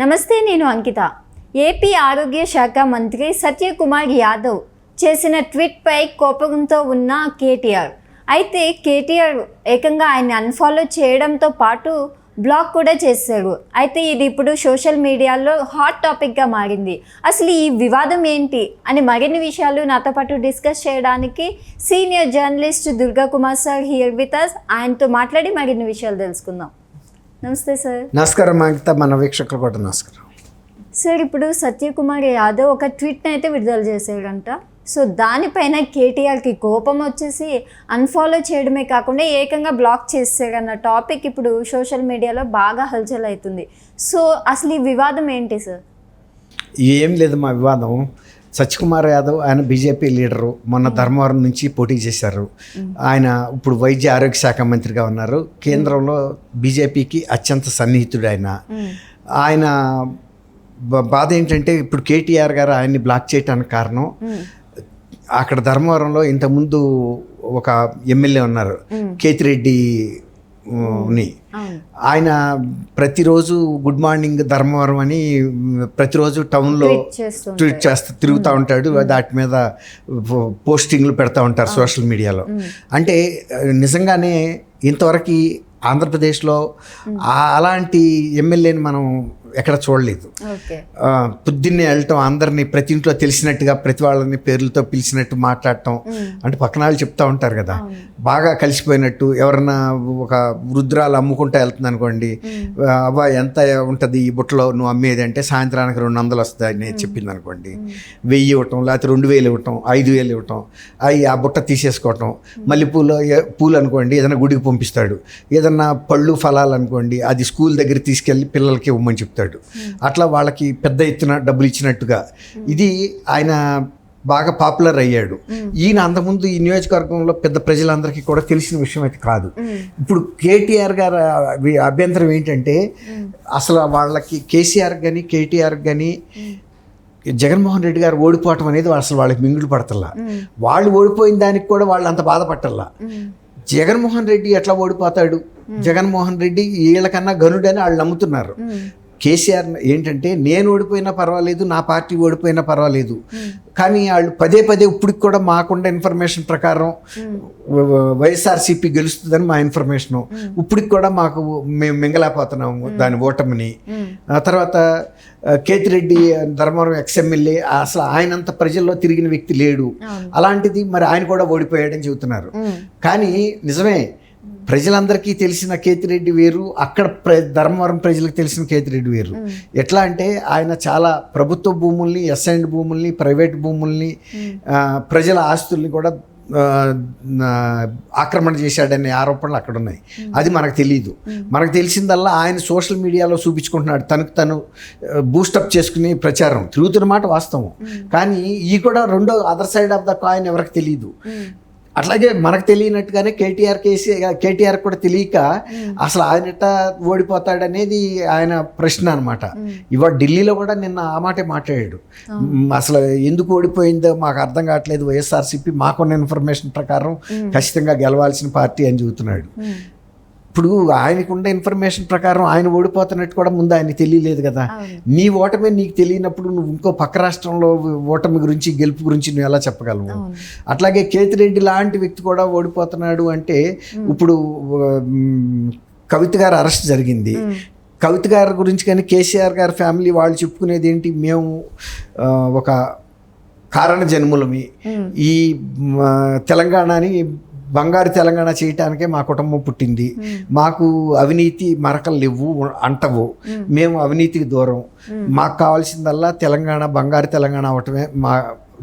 నమస్తే, నేను అంకిత. ఏపీ ఆరోగ్య శాఖ మంత్రి సత్యకుమార్ యాదవ్ చేసిన ట్వీట్పై కోపంతో ఉన్న కేటీఆర్. అయితే కేటీఆర్ ఏకంగా ఆయన్ని అన్ఫాలో చేయడంతో పాటు బ్లాక్ కూడా చేశారు. అయితే ఇది ఇప్పుడు సోషల్ మీడియాలో హాట్ టాపిక్గా మారింది. అసలు ఈ వివాదం ఏంటి అని మరిన్ని విషయాలు నాతో పాటు డిస్కస్ చేయడానికి senior journalist Durga Kumar sir here with us. ఆయనతో మాట్లాడి మరిన్ని విషయాలు తెలుసుకుందాం. నమస్తే సార్. నమస్కారం అంకిత, మన వీక్షకులు కూడా నమస్కారం. సార్, ఇప్పుడు సత్యకుమార్ యాదవ్ ఒక ట్వీట్ని అయితే విడుదల చేశాడంట. సో దానిపైన కేటీఆర్కి కోపం వచ్చేసి అన్ఫాలో చేయడమే కాకుండా ఏకంగా బ్లాక్ చేశారన్న టాపిక్ ఇప్పుడు సోషల్ మీడియాలో బాగా హల్చల్ అవుతుంది. సో అసలు ఈ వివాదం ఏంటి సార్? ఏం లేదు మా వివాదం. సత్యకుమార్ యాదవ్ ఆయన బీజేపీ లీడరు, మొన్న ధర్మవరం నుంచి పోటీ చేశారు. ఆయన ఇప్పుడు వైద్య ఆరోగ్య శాఖ మంత్రిగా ఉన్నారు. కేంద్రంలో బీజేపీకి అత్యంత సన్నిహితుడు ఆయన బాధ ఏంటంటే ఇప్పుడు కేటీఆర్ గారు ఆయన్ని బ్లాక్ చేయడానికి కారణం, అక్కడ ధర్మవరంలో ఇంతకుముందు ఒక ఎమ్మెల్యే ఉన్నారు కేతిరెడ్డి ని. ఆయన ప్రతిరోజు గుడ్ మార్నింగ్ ధర్మవరం అని ప్రతిరోజు టౌన్లో ట్వీట్ తిరుగుతూ ఉంటాడు. వాటి మీద పోస్టింగ్లు పెడతా ఉంటారు సోషల్ మీడియాలో. అంటే నిజంగానే ఇంతవరకు ఆంధ్రప్రదేశ్లో అలాంటి ఎమ్మెల్యేని మనం ఎక్కడ చూడలేదు. పొద్దున్నే వెళ్ళటం, అందరినీ ప్రతి ఇంట్లో తెలిసినట్టుగా ప్రతి వాళ్ళని పేర్లతో పిలిచినట్టు మాట్లాడటం, అంటే పక్కన వాళ్ళు చెప్తా ఉంటారు కదా, బాగా కలిసిపోయినట్టు. ఎవరన్నా ఒక వృద్ధురాలు అమ్ముకుంటా వెళ్తుంది అనుకోండి, అబ్బా ఎంత ఉంటుంది ఈ బుట్టలో నువ్వు అమ్మేది అంటే సాయంత్రానికి 200 వస్తాయి నేను చెప్పింది అనుకోండి, 1000 ఇవ్వటం, లేకపోతే 2000 ఇవ్వటం, 5000 ఇవ్వటం, ఆ బుట్ట తీసేసుకోవటం. మళ్ళీ పూలు అనుకోండి ఏదైనా గుడికి పంపిస్తాడు, ఏదన్నా పళ్ళు ఫలాలు అనుకోండి అది స్కూల్ దగ్గర తీసుకెళ్ళి పిల్లలకి ఇవ్వమని చెప్తాడు. అట్లా వాళ్ళకి పెద్ద ఎత్తున డబ్బులు ఇచ్చినట్టుగా ఇది ఆయన బాగా పాపులర్ అయ్యాడు. ఈయన అంతకుముందు ఈ నియోజకవర్గంలో పెద్ద ప్రజలందరికీ కూడా తెలిసిన విషయం అయితే కాదు. ఇప్పుడు కేటీఆర్ గారు అభ్యంతరం ఏంటంటే, అసలు వాళ్ళకి కేసీఆర్ కానీ కేటీఆర్ కానీ జగన్మోహన్ రెడ్డి గారు ఓడిపోవటం అనేది అసలు వాళ్ళకి మింగుడు పడతల్లా. వాళ్ళు ఓడిపోయిన దానికి కూడా వాళ్ళు అంత బాధపట్టల్లా. జగన్మోహన్ రెడ్డి ఎట్లా ఓడిపోతాడు, జగన్మోహన్ రెడ్డి వీళ్ళకన్నా గనుడని వాళ్ళు నమ్ముతున్నారు. కేసీఆర్ ఏంటంటే, నేను ఓడిపోయినా పర్వాలేదు, నా పార్టీ ఓడిపోయినా పర్వాలేదు, కానీ వాళ్ళు పదే ఇప్పటికి కూడా మాకున్న ఇన్ఫర్మేషన్ ప్రకారం వైఎస్ఆర్సీపీ గెలుస్తుందని మా ఇన్ఫర్మేషను. ఇప్పటికి కూడా మేము మింగలేకపోతున్నాము దాని ఓటమిని. ఆ తర్వాత కేతిరెడ్డి ధర్మవరం ఎక్స్ఎమ్మెల్యే, అసలు ఆయనంత ప్రజల్లో తిరిగిన వ్యక్తి లేడు. అలాంటిది మరి ఆయన కూడా ఓడిపోయాడని చెబుతున్నారు. కానీ నిజమే, ప్రజలందరికీ తెలిసిన కేతిరెడ్డి వేరు, అక్కడ ధర్మవరం ప్రజలకు తెలిసిన కేతిరెడ్డి వేరు. ఎట్లా అంటే ఆయన చాలా ప్రభుత్వ భూముల్ని, అసైన్డ్ భూముల్ని, ప్రైవేట్ భూముల్ని, ప్రజల ఆస్తుల్ని కూడా ఆక్రమణ చేశాడనే ఆరోపణలు అక్కడ ఉన్నాయి. అది మనకు తెలియదు. మనకు తెలిసిందల్లా ఆయన సోషల్ మీడియాలో చూపించుకుంటున్నాడు, తను బూస్టప్ చేసుకుని ప్రచారం తిరుగుతున్న మాట వాస్తవం. కానీ ఈ కూడా రెండో other side of the coin ఎవరికి తెలియదు. అట్లాగే మనకు తెలియనట్టుగానే కేటీఆర్ కూడా తెలియక అసలు ఆయన ఎట్టా ఓడిపోతాడనేది ఆయన ప్రశ్న అనమాట. ఇవాళ ఢిల్లీలో కూడా నిన్న ఆ మాటే మాట్లాడాడు. అసలు ఎందుకు ఓడిపోయిందో మాకు అర్థం కావట్లేదు, వైఎస్ఆర్సీపీ మాకున్న ఇన్ఫర్మేషన్ ప్రకారం ఖచ్చితంగా గెలవాల్సిన పార్టీ అని చెబుతున్నాడు. ఇప్పుడు ఆయనకున్న ఇన్ఫర్మేషన్ ప్రకారం ఆయన ఓడిపోతున్నట్టు కూడా ముందు ఆయన తెలియలేదు కదా. నీ ఓటమి నీకు తెలియనప్పుడు నువ్వు ఇంకో పక్క రాష్ట్రంలో ఓటమి గురించి గెలుపు గురించి నువ్వు ఎలా చెప్పగలవు? అట్లాగే కేతిరెడ్డి లాంటి వ్యక్తి కూడా ఓడిపోతున్నాడు అంటే, ఇప్పుడు కవిత గారు అరెస్ట్ జరిగింది. కవిత గారి గురించి కానీ కేసీఆర్ గారి ఫ్యామిలీ వాళ్ళు చెప్పుకునేది ఏంటి, మేము ఒక కారణ జన్ములమి, ఈ తెలంగాణని బంగారు తెలంగాణ చేయటానికే మా కుటుంబం పుట్టింది, మాకు అవినీతి మరకలు లేవు అంటవు, మేము అవినీతికి దూరం, మాకు కావాల్సిందల్లా తెలంగాణ బంగారు తెలంగాణ అవటమే మా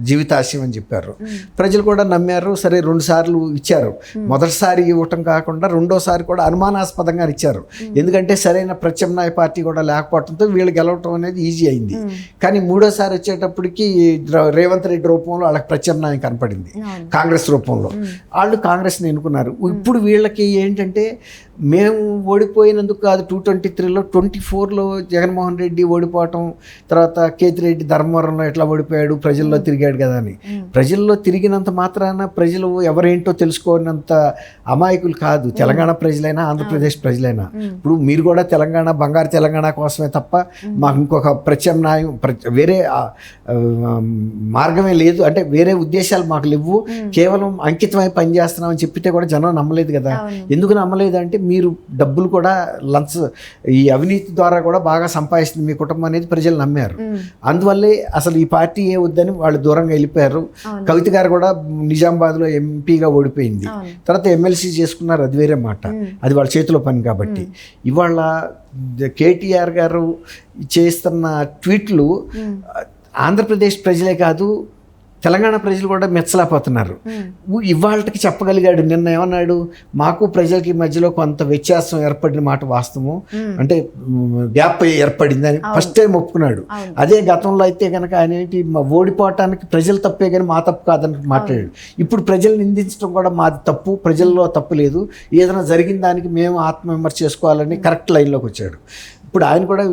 జీవితాశయం అని చెప్పారు. ప్రజలు కూడా నమ్మారు. సరే 2 సార్లు ఇచ్చారు. మొదటిసారి ఇవ్వటం కాకుండా రెండోసారి కూడా అనుమానాస్పదంగా ఇచ్చారు. ఎందుకంటే సరైన ప్రత్యామ్నాయ పార్టీ కూడా లేకపోవడంతో వీళ్ళు గెలవటం అనేది ఈజీ అయింది. కానీ మూడోసారి వచ్చేటప్పటికి రేవంత్ రెడ్డి రూపంలో వాళ్ళకి ప్రత్యామ్నాయం కనపడింది, కాంగ్రెస్ రూపంలో. వాళ్ళు కాంగ్రెస్ని ఎన్నుకున్నారు. ఇప్పుడు వీళ్ళకి ఏంటంటే మేము ఓడిపోయినందుకు కాదు, 223లో 24లో జగన్మోహన్ రెడ్డి ఓడిపోవటం, తర్వాత కేతిరెడ్డి ధర్మవరంలో ఎట్లా ఓడిపోయాడు, ప్రజల్లో తిరిగాడు కదా అని. ప్రజల్లో తిరిగినంత మాత్రాన ప్రజలు ఎవరేంటో తెలుసుకోనంత అమాయకులు కాదు తెలంగాణ ప్రజలైనా ఆంధ్రప్రదేశ్ ప్రజలైనా. ఇప్పుడు మీరు కూడా తెలంగాణ, బంగారు తెలంగాణ కోసమే తప్ప మాకు ఇంకొక ప్రత్యామ్నాయం వేరే మార్గమే లేదు, అంటే వేరే ఉద్దేశాలు మాకు లేవు, కేవలం అంకితమై పనిచేస్తున్నామని చెప్పితే కూడా జనం నమ్మలేదు కదా. ఎందుకు నమ్మలేదు అంటే మీరు డబ్బులు కూడా ఈ అవినీతి ద్వారా కూడా బాగా సంపాదిస్తుంది మీ కుటుంబం అనేది ప్రజలు నమ్మారు. అందువల్లే అసలు ఈ పార్టీ ఏ వద్దని వాళ్ళు దూరంగా వెళ్ళిపోయారు. కవిత గారు కూడా నిజామాబాద్లో ఎంపీగా ఓడిపోయింది, తర్వాత ఎమ్మెల్సీ చేసుకున్నారు, అది వేరే మాట, అది వాళ్ళ చేతిలో పని కాబట్టి. ఇవాళ కేటీఆర్ గారు చేస్తున్న ట్వీట్లు ఆంధ్రప్రదేశ్ ప్రజలే కాదు తెలంగాణ ప్రజలు కూడా మెచ్చలేకపోతున్నారు. ఇవాళకి చెప్పగలిగాడు. నిన్న ఏమన్నాడు, మాకు ప్రజలకి మధ్యలో కొంత వ్యత్యాసం ఏర్పడిన మాట వాస్తవం, అంటే గ్యాప్ ఏర్పడిందని ఫస్ట్ టైం ఒప్పుకున్నాడు. అదే గతంలో అయితే కనుక ఆయన ఏంటి ఓడిపోవటానికి ప్రజలు తప్పే కానీ మా తప్పు కాదని మాట్లాడాడు. ఇప్పుడు ప్రజలు నిందించడం కూడా మాది తప్పు, ప్రజల్లో తప్పు లేదు, ఏదైనా జరిగిన దానికి మేము ఆత్మవిమర్శ చేసుకోవాలని కరెక్ట్ లైన్లోకి వచ్చాడు. ఇప్పుడు ఆయన కూడా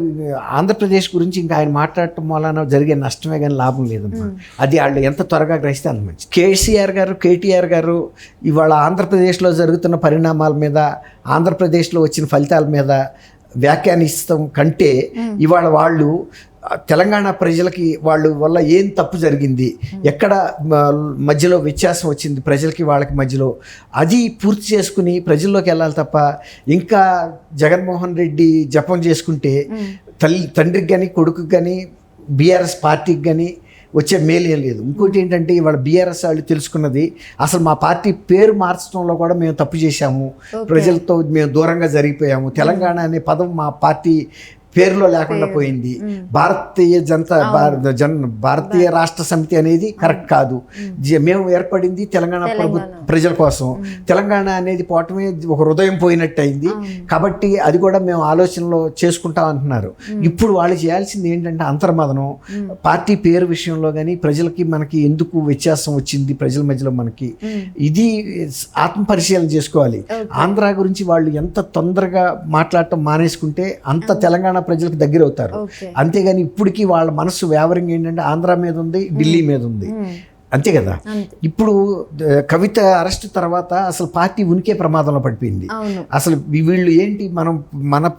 ఆంధ్రప్రదేశ్ గురించి ఇంకా ఆయన మాట్లాడటం వలన జరిగే నష్టమే కానీ లాభం లేదమ్మా. అది వాళ్ళు ఎంత త్వరగా గ్రహిస్తే అంత మంచి. కేటీఆర్ గారు ఇవాళ ఆంధ్రప్రదేశ్లో జరుగుతున్న పరిణామాల మీద, ఆంధ్రప్రదేశ్లో వచ్చిన ఫలితాల మీద వ్యాఖ్యానిస్తాం కంటే ఇవాళ వాళ్ళు తెలంగాణ ప్రజలకి వాళ్ళ వల్ల ఏం తప్పు జరిగింది, ఎక్కడ మధ్యలో వ్యత్యాసం వచ్చింది ప్రజలకి వాళ్ళకి మధ్యలో, అది పూర్తి చేసుకుని ప్రజల్లోకి వెళ్ళాలి తప్ప ఇంకా జగన్మోహన్ రెడ్డి జపం చేసుకుంటే తండ్రికి కానీ కొడుకుకి కానీ బీఆర్ఎస్ పార్టీకి కానీ వచ్చే మేలు ఏం లేదు. ఇంకోటి ఏంటంటే ఇవాళ బీఆర్ఎస్ వాళ్ళు తెలుసుకున్నది, అసలు మా పార్టీ పేరు మార్చడంలో కూడా మేము తప్పు చేశాము, ప్రజలతో మేము దూరంగా జరిగిపోయాము, తెలంగాణ అనే పదం మా పార్టీ పేరులో లేకుండా పోయింది, భారతీయ రాష్ట్ర సమితి అనేది కరెక్ట్ కాదు, మేము ఏర్పడింది తెలంగాణ ప్రజల కోసం, తెలంగాణ అనేది పోవటమే ఒక హృదయం పోయినట్టు అయింది, కాబట్టి అది కూడా మేము ఆలోచనలో చేసుకుంటాం అంటున్నారు. ఇప్పుడు వాళ్ళు చేయాల్సింది ఏంటంటే అంతర్మదనం, పార్టీ పేరు విషయంలో కానీ ప్రజలకి మనకి ఎందుకు వ్యత్యాసం వచ్చింది ప్రజల మధ్యలో మనకి, ఇది ఆత్మపరిశీలన చేసుకోవాలి. ఆంధ్ర గురించి వాళ్ళు ఎంత తొందరగా మాట్లాడటం మానేసుకుంటే అంత తెలంగాణ ప్రజలకు దగ్గర అవుతారు. అంతేగాని ఇప్పటికీ వాళ్ళ మనసు వ్యావరింగ్ ఏంటంటే ఆంధ్ర మీద ఉంది, ఢిల్లీ మీద ఉంది, అంతే కదా. ఇప్పుడు కవిత అరెస్ట్ తర్వాత అసలు పార్టీ ఉనికే ప్రమాదంలో పడిపోయింది. అసలు వీళ్ళు ఏంటి మన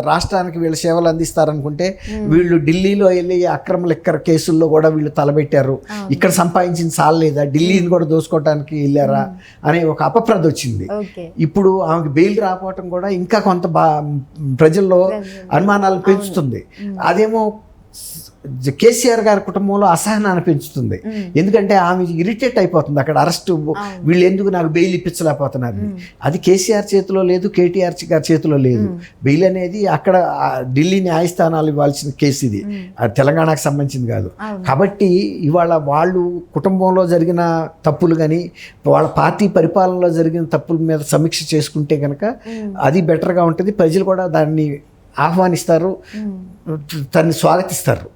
రాష్ట్రానికి వీళ్ళ సేవలు అందిస్తారనుకుంటే వీళ్ళు ఢిల్లీలో వెళ్ళి అక్రమ లెక్కర కేసుల్లో కూడా వీళ్ళు తలబెట్టారు, ఇక్కడ సంపాదించిన సాలలేదా, ఢిల్లీని కూడా దోసుకోవడానికి వెళ్ళారా అనే ఒక అపప్రద వచ్చింది. ఇప్పుడు ఆమెకు బెయిల్ రాకపోవటం కూడా ఇంకా కొంత ప్రజల్లో అనుమానాలు పెంచుతుంది. అదేమో కేసీఆర్ గారి కుటుంబంలో అసహనాన్ని పెంచుతుంది. ఎందుకంటే ఆమె ఇరిటేట్ అయిపోతుంది, అక్కడ అరెస్ట్ వీళ్ళు ఎందుకు నాకు బెయిల్ ఇప్పించలేకపోతున్నారు. అది కేసీఆర్ చేతిలో లేదు, కేటీఆర్ గారి చేతిలో లేదు. బెయిల్ అనేది అక్కడ ఢిల్లీ న్యాయస్థానాలు ఇవ్వాల్సిన కేసు, ఇది తెలంగాణకు సంబంధించింది కాదు. కాబట్టి ఇవాళ వాళ్ళు కుటుంబంలో జరిగిన తప్పులు కానీ వాళ్ళ పార్టీ పరిపాలనలో జరిగిన తప్పుల మీద సమీక్ష చేసుకుంటే కనుక అది బెటర్గా ఉంటుంది. ప్రజలు కూడా దాన్ని ఆహ్వానిస్తారు, దాన్ని స్వాగతిస్తారు.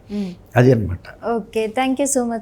అది అన్నమాట. Okay, thank you so much.